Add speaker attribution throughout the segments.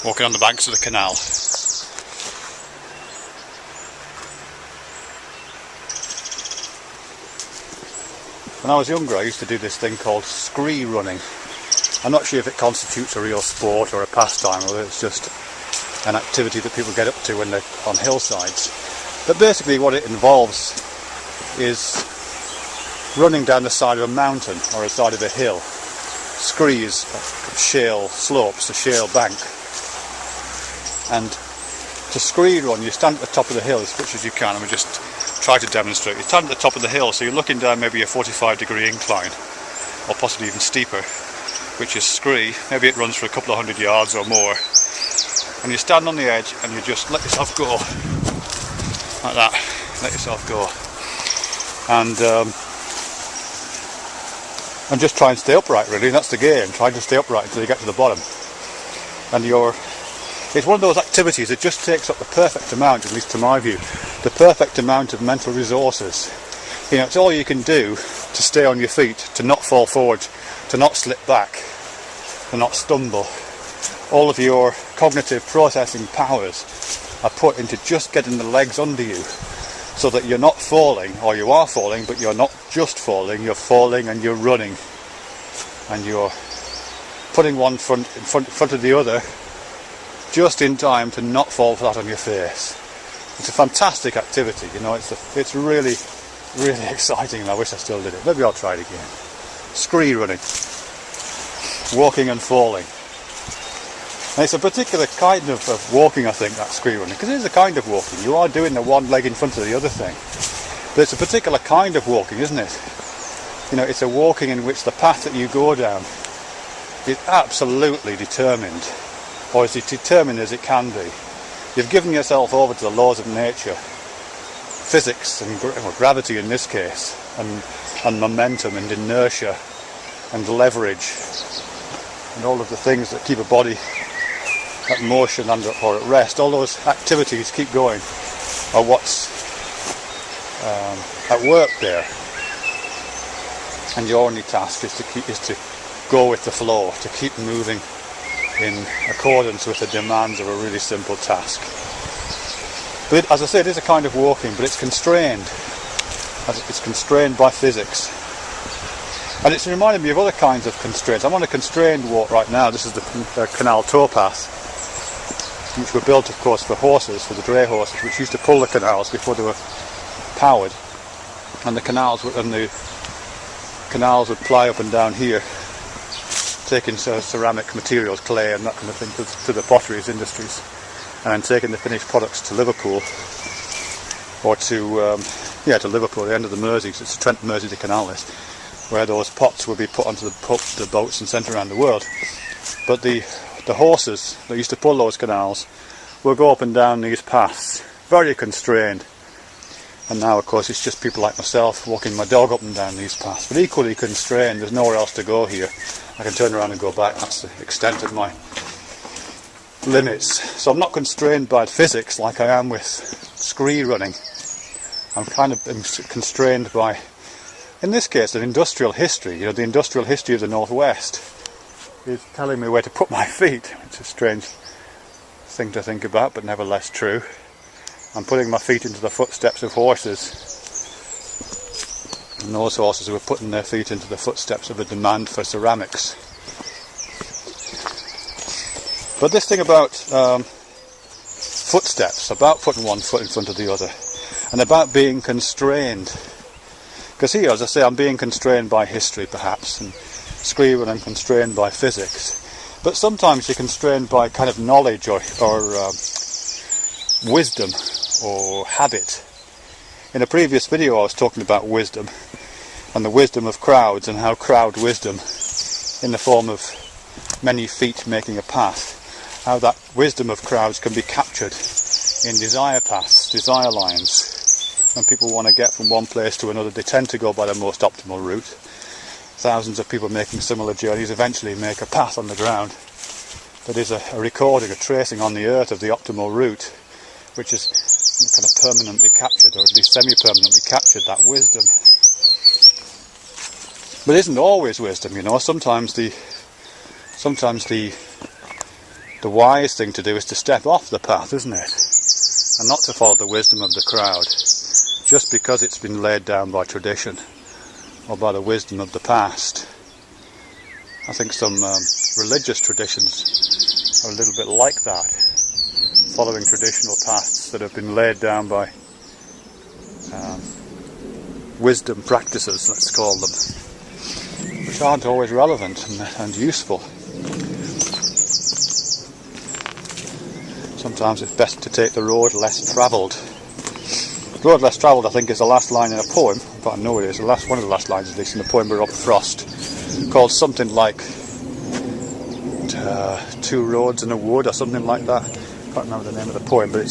Speaker 1: walking on the banks of the canal. When I was younger, I used to do this thing called scree running. I'm not sure if it constitutes a real sport or a pastime, or it's just an activity that people get up to when they're on hillsides. But basically what it involves is running down the side of a mountain or a side of a hill. Screes, shale slopes, a shale bank. And to scree run, you stand at the top of the hill as much as you can, and we just try to demonstrate. You stand at the top of the hill, so you're looking down maybe a 45-degree incline, or possibly even steeper, which is scree. Maybe it runs for a couple of 100 yards or more. And you stand on the edge and you just let yourself go. Like that. Let yourself go. And just try and stay upright, really. That's the game. Try to stay upright until you get to the bottom. And it's one of those activities that just takes up the perfect amount, at least to my view, the perfect amount of mental resources. You know, it's all you can do to stay on your feet, to not fall forward, to not slip back, to not stumble. All of your cognitive processing powers are put into just getting the legs under you, so that you're not falling, or you are falling, but you're not just falling, you're falling and you're running. And you're putting one foot in front of the other, just in time to not fall flat on your face. It's a fantastic activity, you know, it's really, really exciting, and I wish I still did it. Maybe I'll try it again. Scree running. Walking and falling. And it's a particular kind of walking, I think, that scree running, because it is a kind of walking. You are doing the one leg in front of the other thing. But it's a particular kind of walking, isn't it? You know, it's a walking in which the path that you go down is absolutely determined, or as determined as it can be. You've given yourself over to the laws of nature, physics and gravity in this case, and momentum and inertia and leverage and all of the things that keep a body at motion or at rest. All those activities keep going are what's at work there, and your only task is to go with the flow, to keep moving in accordance with the demands of a really simple task. But as I say, it is a kind of walking, but it's constrained. It's constrained by physics. And it's reminded me of other kinds of constraints. I'm on a constrained walk right now. This is the canal towpath, which were built, of course, for horses, for the dray horses, which used to pull the canals before they were powered. And the canals would ply up and down here, taking ceramic materials, clay and that kind of thing, to the potteries industries, and then taking the finished products to Liverpool, or to Liverpool, the end of the Merseys. It's the Trent Mersey Canal, this, where those pots would be put onto the boats and sent around the world. But the horses that used to pull those canals will go up and down these paths, very constrained. And now, of course, it's just people like myself walking my dog up and down these paths, but equally constrained. There's nowhere else to go here. I can turn around and go back. That's the extent of my limits. So I'm not constrained by physics like I am with scree running. I'm kind of constrained by, in this case, an industrial history. You know, the industrial history of the Northwest is telling me where to put my feet. It's a strange thing to think about, but nevertheless true. I'm putting my feet into the footsteps of horses, and those horses were putting their feet into the footsteps of a demand for ceramics. But this thing about footsteps, about putting one foot in front of the other, and about being constrained, because here, as I say, I'm being constrained by history perhaps, and scree running, I'm constrained by physics, but sometimes you're constrained by kind of knowledge or wisdom or habit. In a previous video I was talking about wisdom and the wisdom of crowds, and how crowd wisdom, in the form of many feet making a path, how that wisdom of crowds can be captured in desire paths, desire lines. When people want to get from one place to another, they tend to go by the most optimal route. Thousands of people making similar journeys eventually make a path on the ground that is a recording, a tracing on the earth of the optimal route, which is kind of permanently captured, or at least semi-permanently captured, that wisdom. But it isn't always wisdom, you know. Sometimes the the wise thing to do is to step off the path, isn't it? And not to follow the wisdom of the crowd, just because it's been laid down by tradition or by the wisdom of the past. I think some religious traditions are a little bit like that, following traditional paths that have been laid down by wisdom practices, let's call them, which aren't always relevant and useful. Sometimes it's best to take the road less travelled. The road less travelled, I think, is the last line in a poem, but I know it is, one of the last lines at least, in the poem by Robert Frost, called something like Two Roads in a Wood, or something like that. I can't remember the name of the poem, but it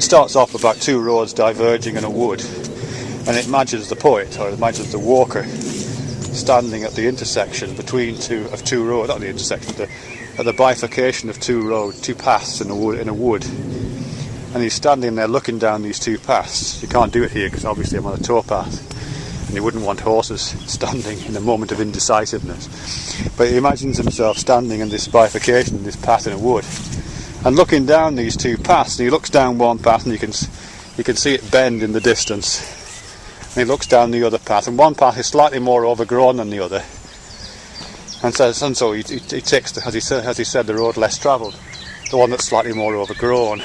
Speaker 1: starts off about two roads diverging in a wood, and it imagines the poet, or it imagines the walker, standing at the intersection between two roads, not the intersection, at the bifurcation of two paths in a wood, and he's standing there looking down these two paths. You can't do it here because obviously I'm on a towpath, and you wouldn't want horses standing in a moment of indecisiveness. But he imagines himself standing in this bifurcation, this path in a wood, and looking down these two paths. And he looks down one path, and you can see it bend in the distance. And he looks down the other path, and one path is slightly more overgrown than the other. And so he takes, as he said, the road less travelled, the one that's slightly more overgrown.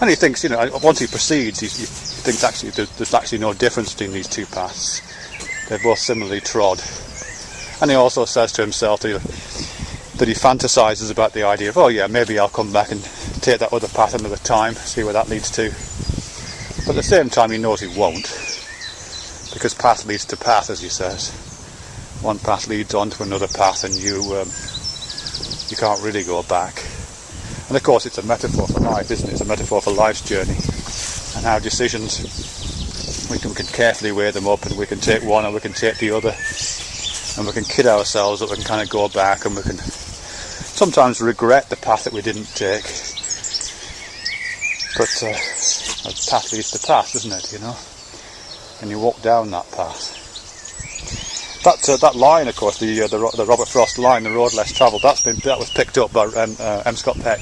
Speaker 1: And he thinks, once he proceeds, he thinks actually there's actually no difference between these two paths. They're both similarly trod. And he also says to himself that he fantasises about the idea of, oh yeah, maybe I'll come back and take that other path another time, see where that leads to. But at the same time, he knows he won't, because path leads to path, as he says. One path leads on to another path, and you can't really go back. And of course, it's a metaphor for life, isn't it? It's a metaphor for life's journey, and our decisions, we can carefully weigh them up, and we can take one or we can take the other, and we can kid ourselves that we can kind of go back, and we can sometimes regret the path that we didn't take. But a path leads to path, doesn't it? And you walk down that path. That line, of course, the Robert Frost line, the road less travelled, that was picked up by M. Scott Peck.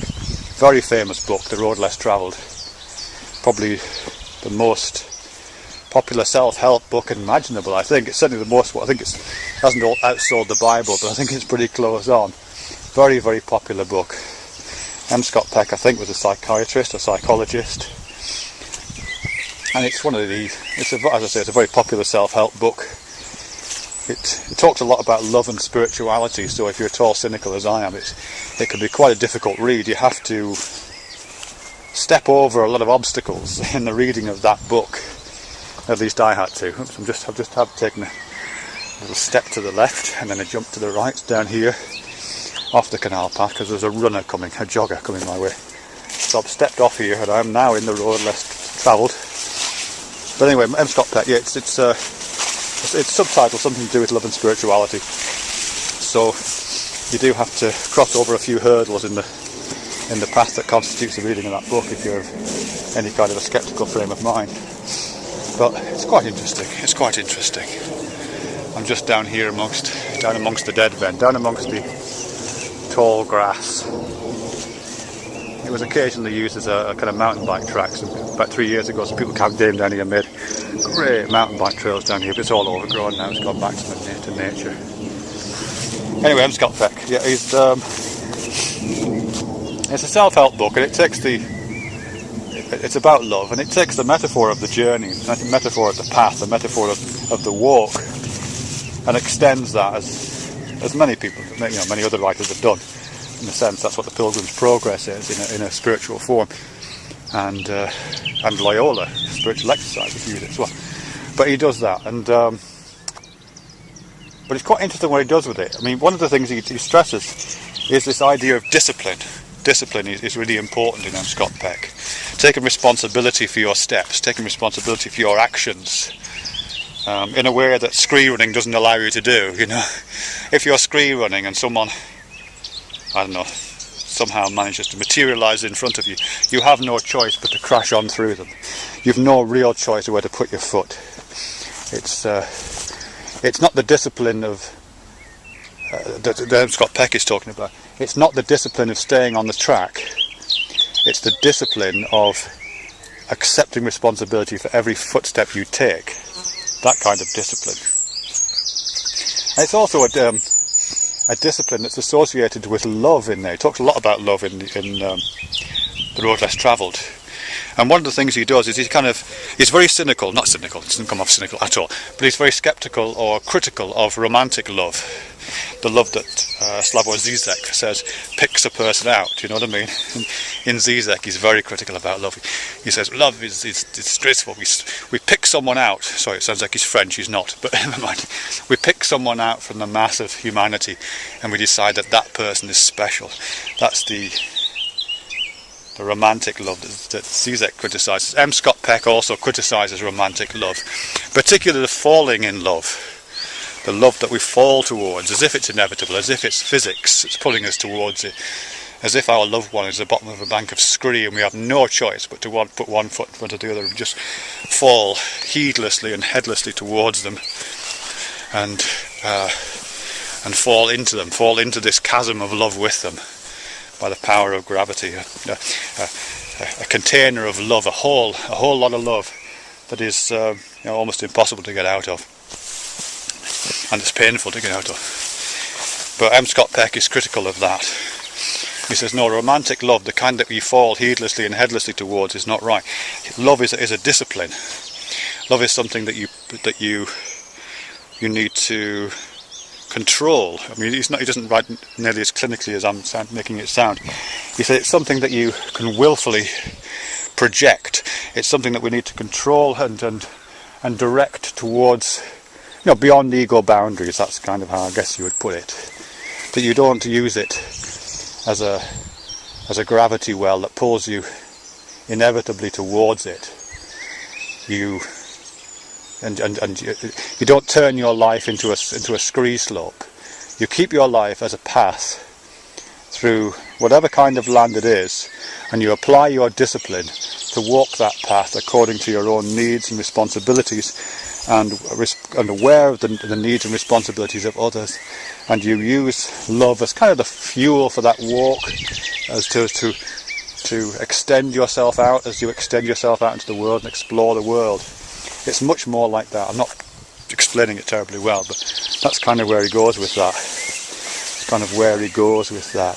Speaker 1: Very famous book, The Road Less Travelled. Probably the most popular self-help book imaginable. I think it's certainly the most. I think it hasn't outsold the Bible, but I think it's pretty close on. Very, very popular book. M. Scott Peck, I think, was a psychiatrist, a psychologist, and it's one of these. As I say, it's a very popular self-help book. It talks a lot about love and spirituality, so if you're at all cynical as I am, it can be quite a difficult read. You have to step over a lot of obstacles in the reading of that book. At least I had to. Oops, I've just taken a little step to the left and then a jump to the right down here off the canal path, because there's a jogger coming my way. So I've stepped off here and I'm now in the road less travelled. But anyway, M. Scott Peck, yeah, it's subtitled something to do with love and spirituality. So you do have to cross over a few hurdles in the path that constitutes the reading of that book if you're of any kind of a sceptical frame of mind. But it's quite interesting. It's quite interesting. I'm just down here amongst the dead bend, down amongst the tall grass. It was occasionally used as a kind of mountain bike track. About 3 years ago, some people came down here and made great mountain bike trails down here, but it's all overgrown now. It's gone back to nature. Anyway, M. Scott Peck. Yeah, it's a self-help book, and it's about love, and it takes the metaphor of the journey, the metaphor of the path, the metaphor of the walk, and extends that as many people, many other writers have done. In a sense, that's what the Pilgrim's Progress is in a spiritual form, and Loyola, spiritual exercise, if you use it as well. But he does that, and but it's quite interesting what he does with it. I mean, one of the things he stresses is this idea of discipline. Discipline is really important in M. Scott Peck. Taking responsibility for your steps, taking responsibility for your actions, in a way that scree running doesn't allow you to do. If you're scree running and someone, somehow manages to materialise in front of you, you have no choice but to crash on through them. You've no real choice of where to put your foot. It's not the discipline of that Scott Peck is talking about. It's not the discipline of staying on the track. It's the discipline of accepting responsibility for every footstep you take. That kind of discipline. And it's also a discipline that's associated with love in there. He talks a lot about love in The Road Less Travelled. And one of the things he does is he's very cynical, not cynical, it doesn't come off cynical at all, but he's very sceptical or critical of romantic love. The love that Slavoj Zizek says picks a person out, you know what I mean? In Zizek he's very critical about love. He says love is disgraceful. We pick someone out. Sorry, it sounds like he's French, he's not, but never mind. We pick someone out from the mass of humanity and we decide that person is special. That's the romantic love that Zizek criticises. M. Scott Peck also criticises romantic love, particularly the falling in love, the love that we fall towards, as if it's inevitable, as if it's physics, it's pulling us towards it, as if our loved one is at the bottom of a bank of scree and we have no choice but to put one foot in front of the other and just fall heedlessly and headlessly towards them and fall into this chasm of love with them. By the power of gravity, a container of love, a whole lot of love that is almost impossible to get out of, and it's painful to get out of. But M. Scott Peck is critical of that. He says, no, romantic love, the kind that we fall heedlessly and headlessly towards, is not right. Love is a discipline. Love is something that you need to control. I mean, he doesn't write nearly as clinically as I'm making it sound. He said it's something that you can willfully project. It's something that we need to control and direct towards, beyond ego boundaries. That's kind of how I guess you would put it. That you don't use it as a gravity well that pulls you inevitably towards it. You don't turn your life into a scree slope. You keep your life as a path through whatever kind of land it is, and you apply your discipline to walk that path according to your own needs and responsibilities, and aware of the needs and responsibilities of others. And you use love as kind of the fuel for that walk, as to extend yourself out as you extend yourself out into the world and explore the world. It's much more like that. I'm not explaining it terribly well, but that's kind of where he goes with that. It's kind of where he goes with that.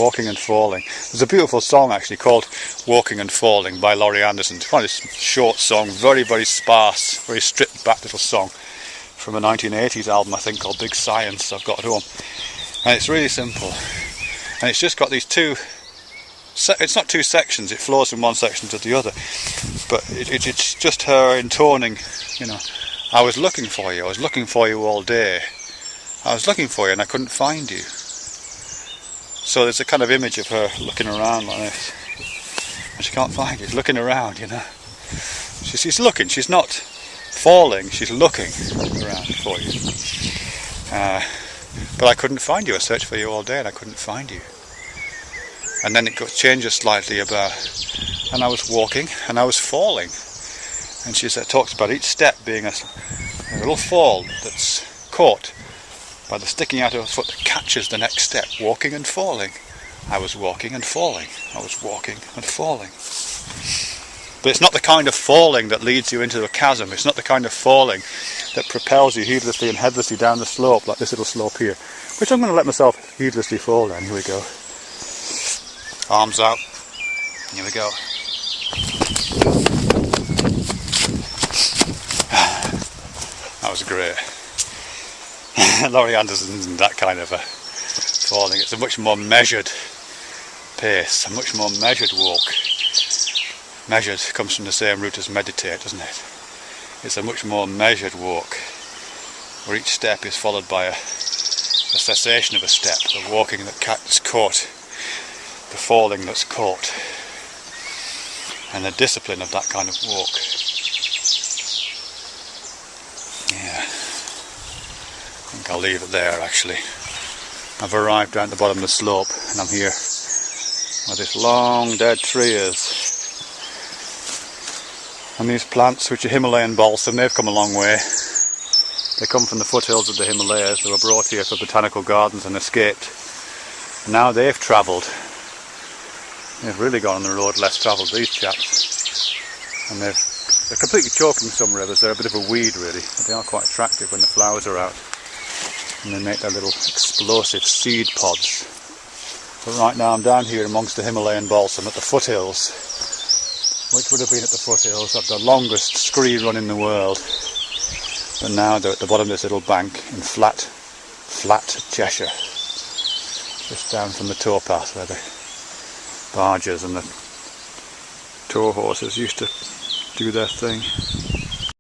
Speaker 1: Walking and Falling. There's a beautiful song actually called Walking and Falling by Laurie Anderson. It's quite a short song, very, very sparse, very stripped back little song from a 1980s album I think called Big Science I've got at home. And it's really simple. And it's just got these it's not two sections, it flows from one section to the other, but it's just her intoning, I was looking for you all day, I was looking for you and I couldn't find you. So there's a kind of image of her looking around like this, and she can't find you, she's looking around, she's looking, she's not falling, she's looking around for you. But I couldn't find you, I searched for you all day and I couldn't find you. And then it changes slightly and I was walking and I was falling. And she talks about each step being a little fall that's caught by the sticking out of a foot that catches the next step. Walking and falling. I was walking and falling. I was walking and falling. But it's not the kind of falling that leads you into a chasm. It's not the kind of falling that propels you heedlessly and headlessly down the slope, like this little slope here. Which I'm going to let myself heedlessly fall down. Here we go. Arms out. Here we go. That was great. Laurie Anderson isn't that kind of a falling. It's a much more measured pace, a much more measured walk. Measured comes from the same root as meditate, doesn't it? It's a much more measured walk, where each step is followed by a cessation of a step, the walking that is caught, the falling that's caught, and the discipline of that kind of walk. Yeah, I think I'll leave it there actually. I've arrived down at the bottom of the slope and I'm here where this long dead tree is. And these plants, which are Himalayan balsam, they've come a long way. They come from the foothills of the Himalayas. They were brought here for botanical gardens and escaped. Now they've travelled. They've really gone on the road less travelled, these chaps. And they're completely choking some rivers. They're a bit of a weed really, but they are quite attractive when the flowers are out. And they make their little explosive seed pods. But right now I'm down here amongst the Himalayan balsam at the foothills, which would have been at the foothills of the longest scree run in the world. But now they're at the bottom of this little bank in flat Cheshire. Just down from the towpath where the barges and the tow horses used to do their thing.